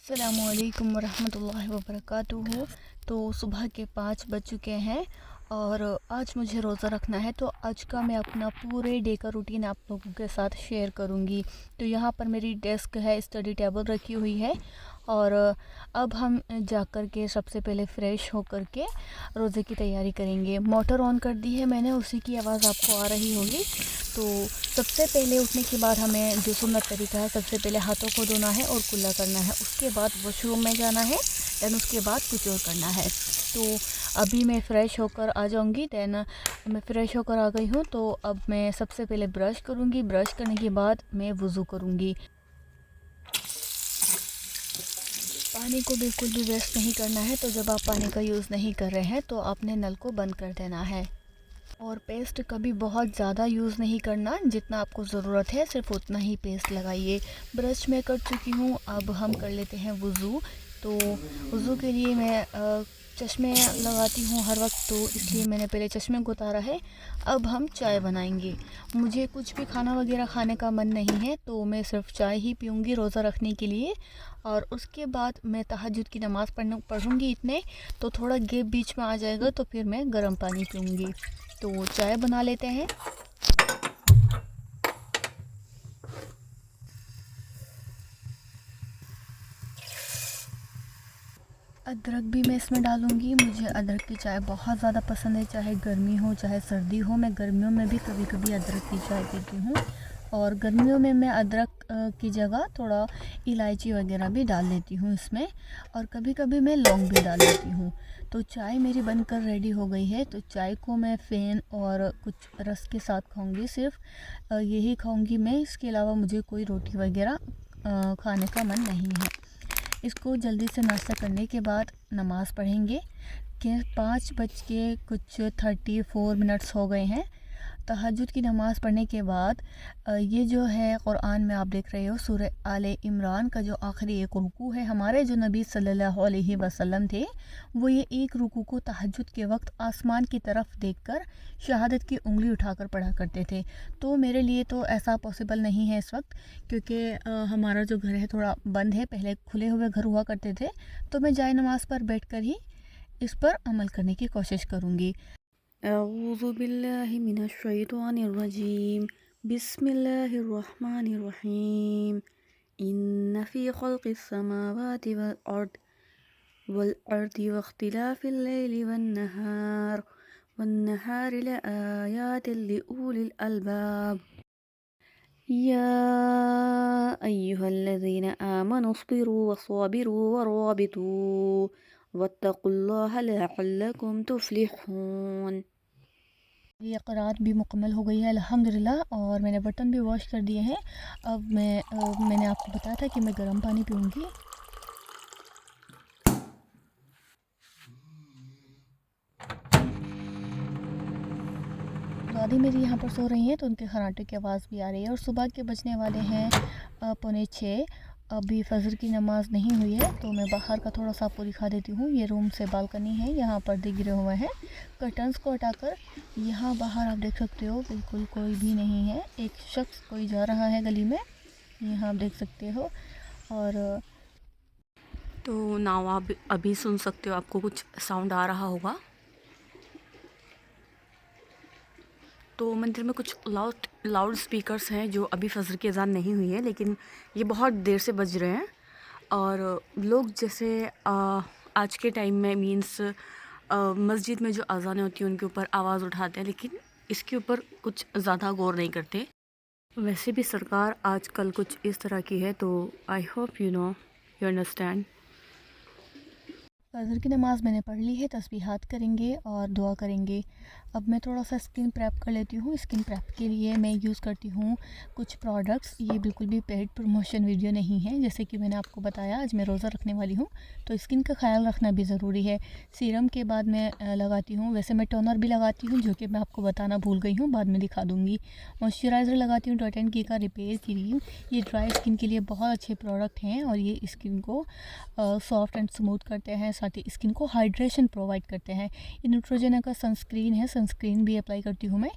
अस्सलामुअलैकुम वरहमतुल्लाहि वबरकातुहू। तो सुबह के 5 बज चुके हैं और आज मुझे रोज़ा रखना है। तो आज का मैं अपना पूरे डे का रूटीन आप लोगों के साथ शेयर करूंगी। तो यहाँ पर मेरी डेस्क है, स्टडी टेबल रखी हुई है और अब हम जाकर के सबसे पहले फ़्रेश होकर के रोज़े की तैयारी करेंगे। मोटर ऑन कर दी है मैंने, उसी की आवाज़ आपको आ रही होगी। तो सबसे पहले उठने के बाद हमें जो सुन्नत तरीका है, सबसे पहले हाथों को धोना है और कुल्ला करना है। उसके बाद वॉशरूम में जाना है, दैन उसके बाद कुछ और करना है। तो अभी मैं फ़्रेश होकर आ जाऊंगी। दैन मैं फ़्रेश होकर आ गई हूँ। तो अब मैं सबसे पहले ब्रश करूँगी। ब्रश करने के बाद मैं वज़ू करूँगी। पानी को बिल्कुल भी वेस्ट नहीं करना है। तो जब आप पानी का यूज़ नहीं कर रहे हैं तो आपने नल को बंद कर देना है। और पेस्ट कभी बहुत ज़्यादा यूज़ नहीं करना, जितना आपको ज़रूरत है सिर्फ उतना ही पेस्ट लगाइए। ब्रश मैं कर चुकी हूँ, अब हम कर लेते हैं वज़ू। तो वज़ू के लिए मैं चश्मे लगाती हूँ हर वक्त, तो इसलिए मैंने पहले चश्मे को उतारा है। अब हम चाय बनाएंगे। मुझे कुछ भी खाना वगैरह खाने का मन नहीं है, तो मैं सिर्फ चाय ही पीऊँगी रोज़ा रखने के लिए। और उसके बाद मैं तहज्जुद की नमाज़ पढ़ूँगी इतने, तो थोड़ा गैप बीच में आ जाएगा, तो फिर मैं गर्म पानी पीऊँगी। तो चाय बना लेते हैं। अदरक भी मैं इसमें डालूँगी। मुझे अदरक की चाय बहुत ज़्यादा पसंद है, चाहे गर्मी हो चाहे सर्दी हो। मैं गर्मियों में भी कभी कभी अदरक की चाय पीती हूँ। और गर्मियों में मैं अदरक की जगह थोड़ा इलायची वगैरह भी डाल लेती हूँ इसमें, और कभी कभी मैं लौंग भी डाल लेती हूँ। तो चाय मेरी बनकर रेडी हो गई है। तो चाय को मैं फ़ेन और कुछ रस के साथ खाऊँगी, सिर्फ यही खाऊँगी मैं। इसके अलावा मुझे कोई रोटी वगैरह खाने का मन नहीं है। इसको जल्दी से नाश्ता करने के बाद नमाज़ पढ़ेंगे कि 5:34 हो गए हैं। तहज्जुद की नमाज़ पढ़ने के बाद ये जो है कुरान में आप देख रहे हो, सूरह आले इमरान का जो आखिरी एक रुकू है, हमारे जो नबी सल्लल्लाहु अलैहि वसल्लम थे, वो ये एक रुकू को तहज्जुद के वक्त आसमान की तरफ देखकर शहादत की उंगली उठाकर पढ़ा करते थे। तो मेरे लिए तो ऐसा पॉसिबल नहीं है इस वक्त, क्योंकि हमारा जो घर है थोड़ा बंद है। पहले खुले हुए घर हुआ करते थे। तो मैं जाए नमाज़ पर बैठकर ही इस पर अमल करने की कोशिश करूँगी। अऊज़ु बिल्लाहि मिनश शैतानिर रजीम। बिस्मिल्लाहिर रहमानिर रहीम। इन्न फ़ी ख़ल्क़िस समावाति वल अर्दि वख्तिलाफ़िल लैलि वन्नहारि लआयातिन लिउलिल अलबाब। या अय्युहल्लज़ीना आमनु अस्बिरु वस्साबिरु वराबितू वत्तकुल्लाह लअल्लकुम तुफ्लिहून। ये क़रात भी मुकम्मल हो गई है अल्हम्दुलिल्लाह, और मैंने बर्तन भी वॉश कर दिए हैं। अब मैंने आपको बताया था कि मैं गर्म पानी पीऊँगी। दादी मेरी यहाँ पर सो रही हैं, तो उनके खर्राटे की आवाज़ भी आ रही है। और सुबह के बजने वाले हैं 5:45। अभी फ़जर की नमाज़ नहीं हुई है, तो मैं बाहर का थोड़ा सा आपको दिखा देती हूँ। ये रूम से बालकनी है, यहाँ पर्दे गिरे हुए हैं। कर्टन्स को हटाकर यहाँ बाहर आप देख सकते हो बिल्कुल कोई भी नहीं है। एक शख्स कोई जा रहा है गली में, यहाँ आप देख सकते हो। और तो नाव आप अभी सुन सकते हो, आपको कुछ साउंड आ रहा होगा। तो मंदिर में कुछ लाउड स्पीकर्स हैं जो अभी फ़जर की अज़ान नहीं हुई है, लेकिन ये बहुत देर से बज रहे हैं। और लोग जैसे आज के टाइम में मींस मस्जिद में जो अज़ानें होती हैं उनके ऊपर आवाज़ उठाते हैं, लेकिन इसके ऊपर कुछ ज़्यादा गौर नहीं करते। वैसे भी सरकार आजकल कुछ इस तरह की है, तो आई होप यू अंडरस्टैंड। फ़जर की नमाज़ मैंने पढ़ ली है। तस्बीहात करेंगे और दुआ करेंगे। अब मैं थोड़ा सा स्किन प्रेप कर लेती हूँ। स्किन प्रेप के लिए मैं यूज़ करती हूँ कुछ प्रोडक्ट्स। ये बिल्कुल भी पेड प्रमोशन वीडियो नहीं है। जैसे कि मैंने आपको बताया, आज मैं रोज़ा रखने वाली हूँ, तो स्किन का ख्याल रखना भी ज़रूरी है। सीरम के बाद मैं लगाती हूँ, वैसे मैं टोनर भी लगाती हूँ, जो कि मैं आपको बताना भूल गई हूँ, बाद में दिखा दूँगी। मॉइस्चराइज़र लगाती हूँ डॉट एंड की का रिपेयर क्रीम। ये ड्राई स्किन के लिए बहुत अच्छे प्रोडक्ट हैं और ये स्किन को सॉफ्ट एंड स्मूथ करते हैं, साथ ही स्किन को हाइड्रेशन प्रोवाइड करते हैं। ये न्यूट्रोजेना का सनस्क्रीन है। सनस्क्रीन भी अप्लाई करती हूँ मैं।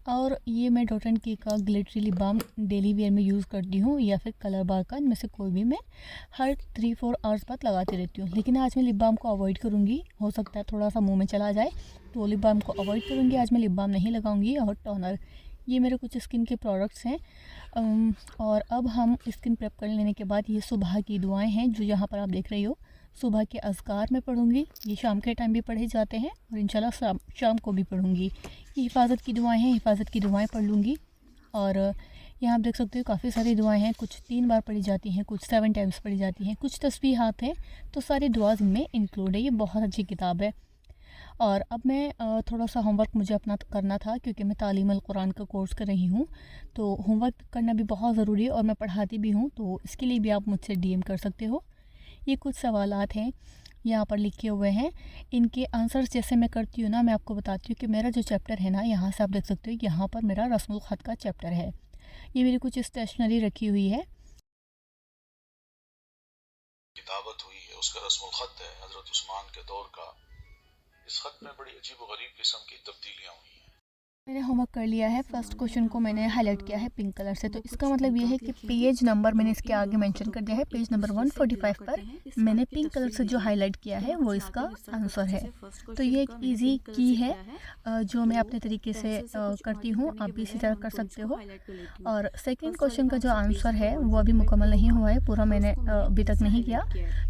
और ये मैं डॉट एंड की का glittery lip balm daily wear में यूज़ करती हूँ, या फिर कलर बार का, इनमें से कोई भी मैं हर 3-4 आवर्स बाद लगाती रहती हूँ। लेकिन आज मैं लिप बाम को अवॉइड करूँगी, हो सकता है थोड़ा सा मुँह में चला जाए, तो लिप बाम को अवॉइड करूँगी। आज मैं लिप बाम नहीं लगाऊँगी। और टोनर, ये मेरे कुछ स्किन के प्रोडक्ट्स हैं। और अब हम स्किन प्रेप कर लेने के बाद ये सुबह की दुआएं हैं जो यहाँ पर आप देख रही हो। सुबह के अज़कार में पढ़ूँगी, ये शाम के टाइम भी पढ़े जाते हैं और इंशाल्लाह शाम को भी पढ़ूँगी। ये हिफाजत की दुआएं हैं, हिफाजत की दुआएं पढ़ लूँगी। और यहाँ आप देख सकते हो काफ़ी सारी दुआएं हैं, कुछ 3 बार पढ़ी जाती हैं, कुछ 7 टाइम्स पढ़ी जाती हैं, कुछ तस्बीहात हैं, तो सारी दुआ इनमें इंक्लूड है। ये बहुत अच्छी किताब है। और अब मैं थोड़ा सा होमवर्क मुझे अपना करना था, क्योंकि मैं तालीम अल कुरान का कोर्स कर रही हूँ, तो होमवर्क करना भी बहुत ज़रूरी है और मैं पढ़ाती भी हूँ, तो इसके लिए भी आप मुझसे डीएम कर सकते हो। ये कुछ सवालात हैं यहाँ पर लिखे हुए हैं, इनके आंसर्स जैसे मैं करती हूँ ना, मैं आपको बताती हूँ कि मेरा जो चैप्टर है ना, यहाँ से आप देख सकते हो, यहाँ पर मेरा रस्मुल ख़त का चैप्टर है। ये मेरी कुछ स्टेशनरी रखी हुई है। किताबत हुई है, उसका रस्मुल ख़त है हज़रत उस्मान के दौर का। इस ख़त में बड़ी अजीब व गरीब किस्म की तब्दीलियाँ हुई हैं। मैंने होमवर्क कर लिया है। फर्स्ट क्वेश्चन को मैंने हाईलाइट किया है पिंक कलर से, तो इसका मतलब ये है कि पेज नंबर मैंने इसके आगे मेंशन कर दिया है। पेज नंबर 145 पर मैंने पिंक कलर से जो हाईलाइट किया है वो इसका आंसर है। तो ये एक इजी की है जो मैं अपने तरीके से करती हूँ, आप भी इसी तरह कर सकते हो। और सेकेंड क्वेश्चन का जो आंसर है वो अभी मुकम्मल नहीं हुआ है, पूरा मैंने अभी तक नहीं किया,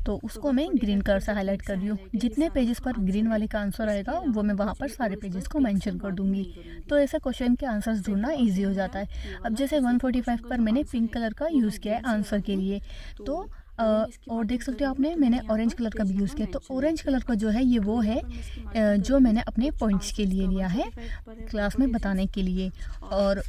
तो उसको मैं ग्रीन कलर से हाईलाइट कर रही हूँ। जितने पेजेस पर ग्रीन वाले का आंसर आएगा वो मैं वहाँ पर सारे पेजेस को मेंशन कर दूँगी, तो ऐसे क्वेश्चन के आंसर्स ढूंढना इजी हो जाता है। अब जैसे 145 पर मैंने पिंक कलर का यूज़ किया है आंसर के लिए, तो और देख सकते हो आपने मैंने ऑरेंज कलर का भी यूज़ किया। तो ऑरेंज कलर का जो है ये वो है जो मैंने अपने पॉइंट्स के लिए लिया है क्लास में बताने के लिए। और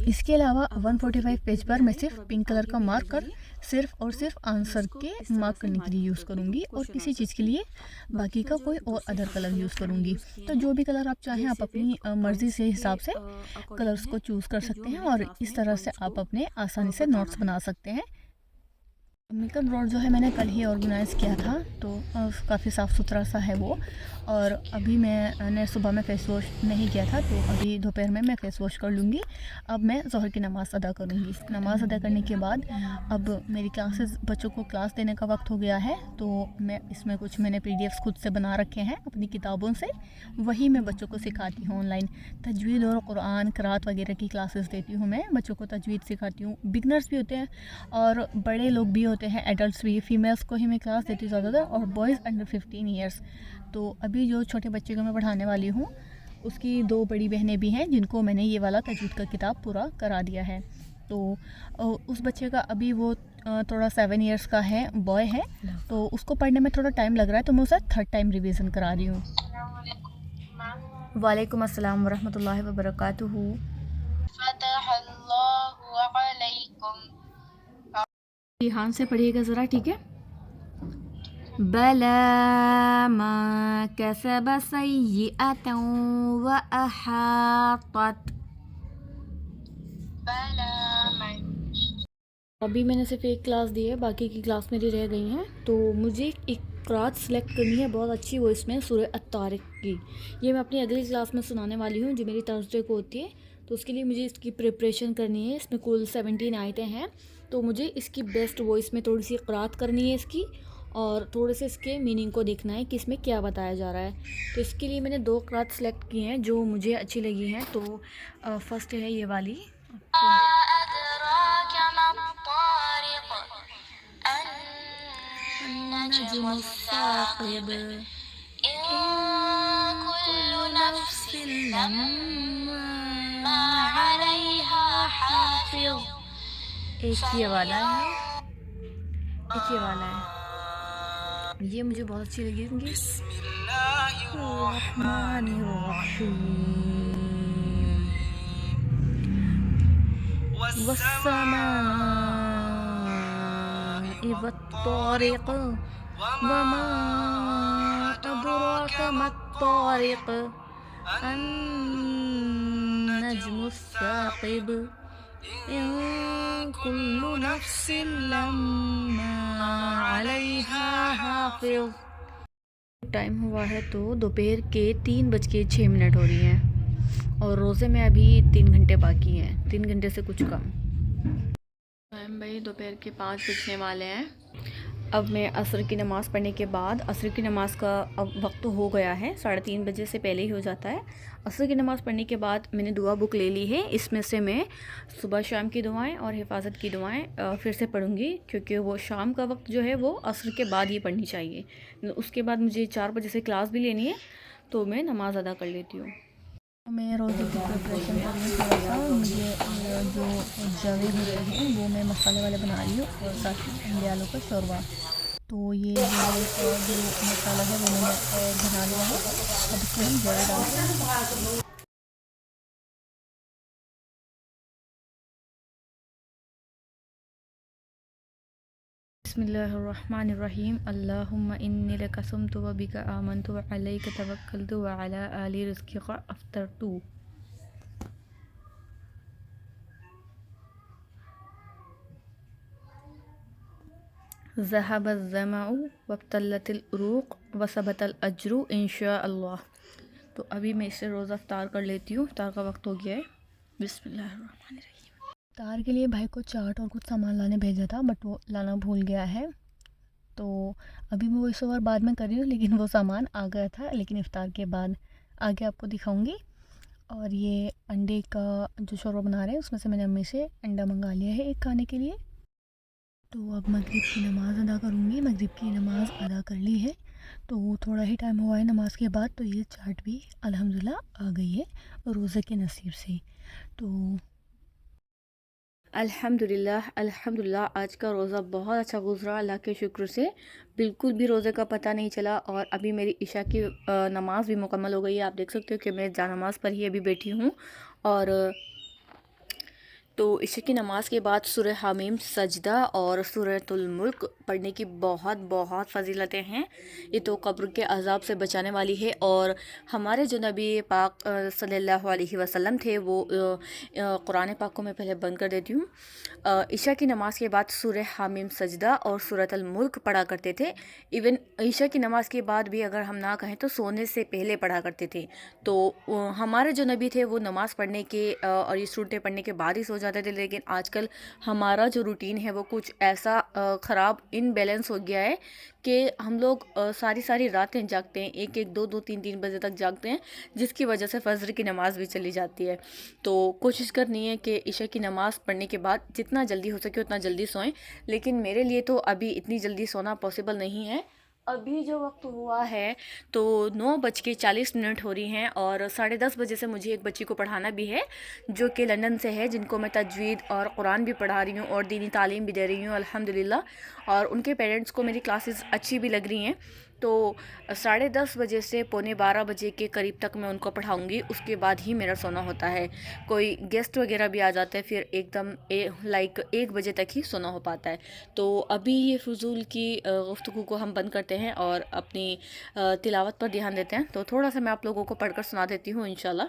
इसके अलावा 145 पेज पर मैं सिर्फ पिंक कलर का मार्कर सिर्फ और सिर्फ आंसर के मार्क करने के लिए यूज़ करूँगी, और किसी चीज़ के लिए बाकी का कोई और अदर कलर यूज़ करूँगी। तो जो भी कलर आप चाहें आप अपनी मर्ज़ी से हिसाब से कलर्स को चूज़ कर सकते हैं, और इस तरह से आप अपने आसानी से नोट्स बना सकते हैं। मेकअप ड्रॉर जो है मैंने कल ही ऑर्गेनाइज़ किया था, तो काफ़ी साफ़ सुथरा सा है वो। और अभी मैंने सुबह में फ़ेस वॉश नहीं किया था, तो अभी दोपहर में मैं फ़ेस वॉश कर लूँगी। अब मैं ज़ोहर की नमाज़ अदा करूँगी। नमाज़ अदा करने के बाद अब मेरी क्लासेस, बच्चों को क्लास देने का वक्त हो गया है, तो मैं इसमें कुछ मैंने पीडीएफ्स खुद से बना रखे हैं अपनी किताबों से, वही मैं बच्चों को सिखाती हूँ ऑनलाइन। तजवीद और कुरान क़िराअत वगैरह की क्लासेस देती हूँ मैं, बच्चों को तजवीद सिखाती हूँ। बिगनर्स भी होते हैं और बड़े लोग भी होते हैं, एडल्ट्स भी। फ़ीमेल्स को ही मैं क्लास देती हूँ ज़्यादातर, और बॉयज़ अंडर 15 ईयर्स। तो अभी जो छोटे बच्चे को मैं पढ़ाने वाली हूँ उसकी 2 बड़ी बहनें भी हैं जिनको मैंने ये वाला तजवीद का किताब पूरा करा दिया है। तो उस बच्चे का अभी वो थोड़ा 7 ईयर्स का है, बॉय है, तो उसको पढ़ने में थोड़ा टाइम लग रहा है, तो मैं उसे 3rd टाइम रिवीजन करा रही हूँ। वालेकुम अस्सलाम वरहमतुल्लाहि वबरकातुहू। ध्यान से पढ़िएगा ज़रा, ठीक है। बला मा कसब सय्यअतन व अहातत। अभी मैंने सिर्फ एक क्लास दी है, बाकी की क्लास मेरी रह गई हैं, तो मुझे एक क़िराअत सेलेक्ट करनी है बहुत अच्छी, वो इसमें सूरह अत-तारिक की। ये मैं अपनी अगली क्लास में सुनाने वाली हूँ जो मेरी थर्सडे को होती है, तो उसके लिए मुझे इसकी प्रिपरेशन करनी है। इसमें कुल 17 आयतें हैं, तो मुझे इसकी बेस्ट वॉइस में थोड़ी सी क़िराअत करनी है इसकी, और थोड़े से इसके मीनिंग को देखना है कि इसमें क्या बताया जा रहा है। तो इसके लिए मैंने 2 क़िराअत सेलेक्ट की हैं जो मुझे अच्छी लगी हैं। तो फर्स्ट है ये वाली, एक ये वाला है, एक ये वाला है, ये मुझे बहुत अच्छी लगी क्योंकि वस्समाइ वत्तारिक़ वमा अदराक मत्तारिक़ अन्नज्मुस्साक़िब इन कुल्लु नफ्सिन लम्मा अलैहा हाफ़िज़। टाइम हुआ है तो दोपहर के 3:06 हो रही हैं। और रोज़े में अभी 3 घंटे बाकी हैं, 3 घंटे से कुछ कम। टाइम भाई दोपहर के 5 बजने वाले हैं। अब मैं असर की नमाज़ पढ़ने के बाद, असर की नमाज़ का अब वक्त तो हो गया है, 3:30 बजे से पहले ही हो जाता है। असर की नमाज़ पढ़ने के बाद मैंने दुआ बुक ले ली है। इसमें से मैं सुबह शाम की दुआएं और हिफाजत की दुआएं फिर से पढ़ूंगी, क्योंकि वो शाम का वक्त जो है वो असर के बाद ही पढ़नी चाहिए। उसके बाद मुझे 4 बजे से क्लास भी लेनी है, तो मैं नमाज़ अदा कर लेती हूँ। मैं रोज़े की प्रिपरेशन कर रही हूँ थोड़ा सा। मुझे जो जवे होते हैं वो मैं मसाले वाले बना रही हूँ, और साथ ही अंडे आलू का शोरबा। तो ये जो मसाला है वो मैंने बना लिया है। अब इसमें हम जवे डालते हैं। बिस्मिल्लाहिर्रहमानिर्रहीम। अल्लाहुम्मा इन्नी लका सुम्तु व बिका आमन्तु व अलैका तवक्कलतु व अला आली रिज़्क़िका अफ़्तरतु। ज़हब ज़मअ वब्तल्लतिल उरूक़ व सबतल अज्रु इंशाअल्लाह। तो अभी मैं इससे रोज़ा इफ्तार कर लेती हूँ। इफ्तार का वक्त हो गया है। बिस्मिल्लाहिर्रहमानिर्रहीम। इफ्तार के लिए भाई को चाट और कुछ सामान लाने भेजा था, बट वो लाना भूल गया है। तो अभी मैं वॉइस ओवर बाद में कर रही हूँ, लेकिन वो सामान आ गया था, लेकिन इफ्तार के बाद आगे आपको दिखाऊंगी। और ये अंडे का जो शोरबा बना रहे हैं, उसमें से मैंने अम्मी से अंडा मंगा लिया है एक खाने के लिए। तो अब मगरिब की नमाज़ अदा करूँगी। मगरिब की नमाज़ अदा कर ली है, तो थोड़ा ही टाइम हुआ है नमाज़ के बाद, तो ये चाट भी अल्हम्दुलिल्लाह आ गई है रोज़े के नसीब से। तो अल्हम्दुलिल्लाह अल्हम्दुलिल्लाह आज का रोज़ा बहुत अच्छा गुजरा, अल्लाह के शुक्र से। बिल्कुल भी रोज़े का पता नहीं चला। और अभी मेरी इशा की नमाज़ भी मुकम्मल हो गई है। आप देख सकते हो कि मैं जा नमाज़ पर ही अभी बैठी हूँ। और तो इशा की नमाज़ के बाद सूरह हामीम, सजदा और सूरतुल मुल्क पढ़ने की बहुत बहुत फ़जीलतें हैं। ये तो कब्र के अज़ाब से बचाने वाली है। और हमारे जो नबी पाक सल्लल्लाहु अलैहि वसल्लम थे, वो कुरान पाक को मैं पहले बंद कर देती हूँ। इशा की नमाज़ के बाद सूरह हामीम, सजदा और सूरतुल मुल्क पढ़ा करते थे। इवन इशा की नमाज़ के बाद भी अगर हम ना कहें तो सोने से पहले पढ़ा करते थे। तो हमारे जो नबी थे वो नमाज़ पढ़ने के और ये सूरतें पढ़ने के बाद ही सो जाते थे। लेकिन आजकल हमारा जो रूटीन है वो कुछ ऐसा ख़राब इनबैलेंस हो गया है कि हम लोग सारी सारी रातें जागते हैं, 1-1, 2-2, 3-3 बजे तक जागते हैं, जिसकी वजह से फजर की नमाज़ भी चली जाती है। तो कोशिश करनी है कि इशा की नमाज़ पढ़ने के बाद जितना जल्दी हो सके उतना जल्दी सोएं। लेकिन मेरे लिए तो अभी इतनी जल्दी सोना पॉसिबल नहीं है। अभी जो वक्त हुआ है तो 9:40 हो रही हैं, और 10:30 बजे से मुझे एक बच्ची को पढ़ाना भी है, जो कि लंदन से है, जिनको मैं तजवीद और कुरान भी पढ़ा रही हूँ और दीनी तालीम भी दे रही हूँ अल्हम्दुलिल्लाह। और उनके पेरेंट्स को मेरी क्लासेस अच्छी भी लग रही हैं। तो 10:30 बजे से पौने 12 बजे के करीब तक मैं उनको पढ़ाऊँगी। उसके बाद ही मेरा सोना होता है। कोई गेस्ट वगैरह भी आ जाते हैं, फिर एकदम लाइक 1 बजे तक ही सोना हो पाता है। तो अभी ये फ़ुज़ूल की गुफ्तगू को हम बंद करते हैं और अपनी तिलावत पर ध्यान देते हैं। तो थोड़ा सा मैं आप लोगों को पढ़कर सुना देती हूँ इंशाल्लाह।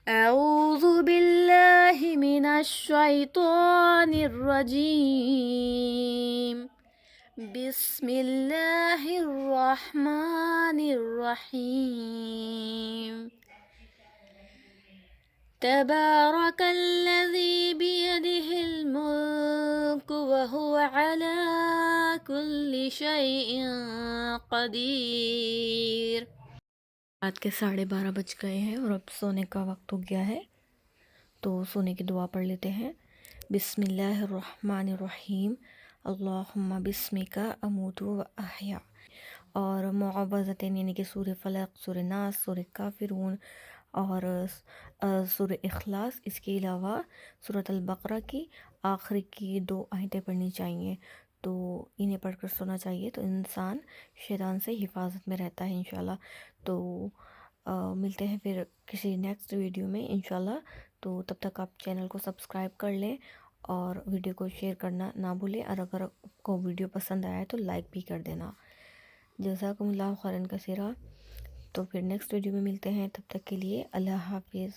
अऊज़ु बिल्लाहि मिनश शैतानिर रजीम। बिस्मिल्लाहिर रहमानिर रहीम। तबारकल्लज़ी बियदिहिल मुल्क व हुवा अला कुल्लि शैइन क़दीर। रात के 12:30 बज गए हैं और अब सोने का वक्त हो गया है। तो सोने की दुआ पढ़ लेते हैं। बिस्मिल्लाहिर्रहमानिर्रहीम। अल्लाहुम्मा बिस्मिका अमूतु व अहया। और मुअव्वज़तैन यानी कि सूरह फलक, सूरह नास, सूरह काफिरून और सूरह इखलास। इसके अलावा सूरत अल-बक़रा की आखिरी की 2 आयतें पढ़नी चाहिए। तो इन्हें पढ़कर सोना चाहिए, तो इंसान शैतान से हिफाजत में रहता है इंशाल्लाह। तो मिलते हैं फिर किसी नेक्स्ट वीडियो में इंशाल्लाह। तो तब तक आप चैनल को सब्सक्राइब कर लें और वीडियो को शेयर करना ना भूलें। और अगर आपको वीडियो पसंद आया है तो लाइक भी कर देना। जज़ाकुमुल्लाहु खैरन कसीरा। तो फिर नेक्स्ट वीडियो में मिलते हैं, तब तक के लिए अल्लाह हाफिज़।